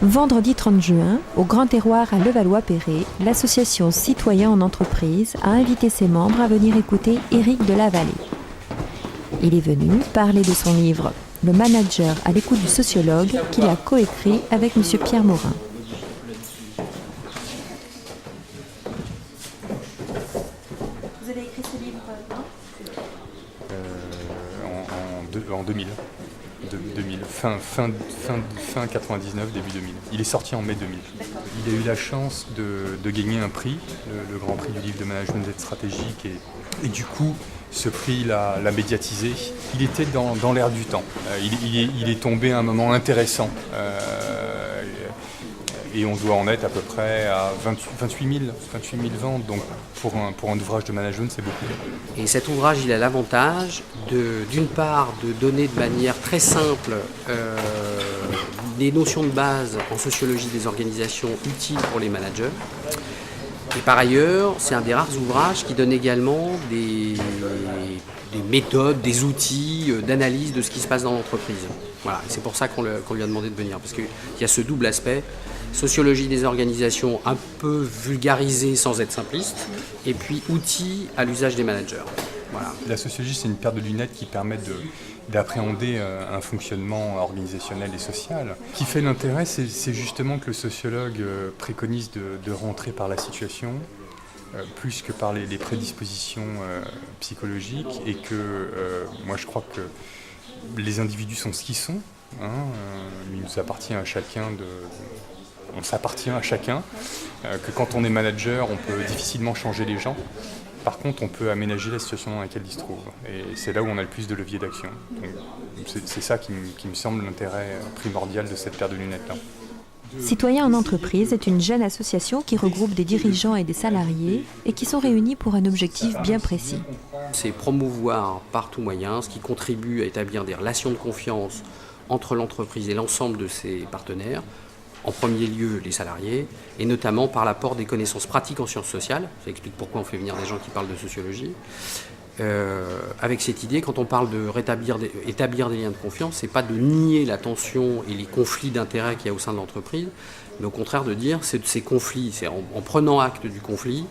Vendredi 30 juin, au Grand Terroir à Levallois-Perret, l'association Citoyens en entreprise a invité ses membres à venir écouter Éric de la Vallée. Il est venu parler de son livre « Le manager à l'écoute du sociologue » qu'il a coécrit avec M. Pierre Morin. Vous avez écrit ce livre en 2000. 2000, fin 99, début 2000. Il est sorti en mai 2000. Il a eu la chance de gagner un prix, le Grand Prix du livre de management et de stratégique, et du coup, ce prix l'a médiatisé. Il était dans l'air du temps. Il est tombé à un moment intéressant. Et on doit en être à peu près à 28 000 ventes. Donc pour un ouvrage de management, c'est beaucoup. Et cet ouvrage, il a l'avantage d'une part de donner de manière très simple des notions de base en sociologie des organisations utiles pour les managers. Et par ailleurs, c'est un des rares ouvrages qui donne également des méthodes, des outils d'analyse de ce qui se passe dans l'entreprise. Voilà, c'est pour ça qu'on lui a demandé de venir, parce qu'il y a ce double aspect, sociologie des organisations un peu vulgarisée sans être simpliste, et puis outils à l'usage des managers. Voilà. La sociologie, c'est une paire de lunettes qui permet d'appréhender un fonctionnement organisationnel et social. Ce qui fait l'intérêt, c'est justement que le sociologue préconise de rentrer par la situation, plus que par les prédispositions psychologiques, et que moi je crois que les individus sont ce qu'ils sont. Il nous appartient à chacun on s'appartient à chacun, que quand on est manager, on peut difficilement changer les gens. Par contre, on peut aménager la situation dans laquelle ils se trouvent. Et c'est là où on a le plus de leviers d'action. C'est ça qui me semble l'intérêt primordial de cette paire de lunettes-là. Citoyens en entreprise est une jeune association qui regroupe des dirigeants et des salariés et qui sont réunis pour un objectif bien précis. C'est promouvoir par tout moyen ce qui contribue à établir des relations de confiance entre l'entreprise et l'ensemble de ses partenaires, en premier lieu les salariés, et notamment par l'apport des connaissances pratiques en sciences sociales. Ça explique pourquoi on fait venir des gens qui parlent de sociologie. Avec cette idée, quand on parle de établir des liens de confiance, c'est pas de nier la tension et les conflits d'intérêts qu'il y a au sein de l'entreprise, mais au contraire de dire c'est de ces conflits, c'est en prenant acte du conflit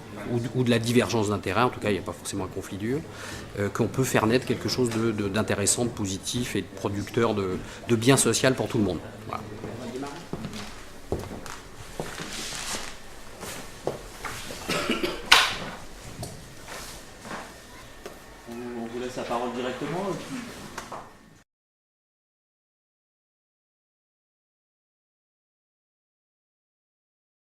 ou de la divergence d'intérêts, en tout cas il n'y a pas forcément un conflit dur, qu'on peut faire naître quelque chose d'intéressant, de positif et de producteur de bien social pour tout le monde. Voilà. On vous laisse la parole directement.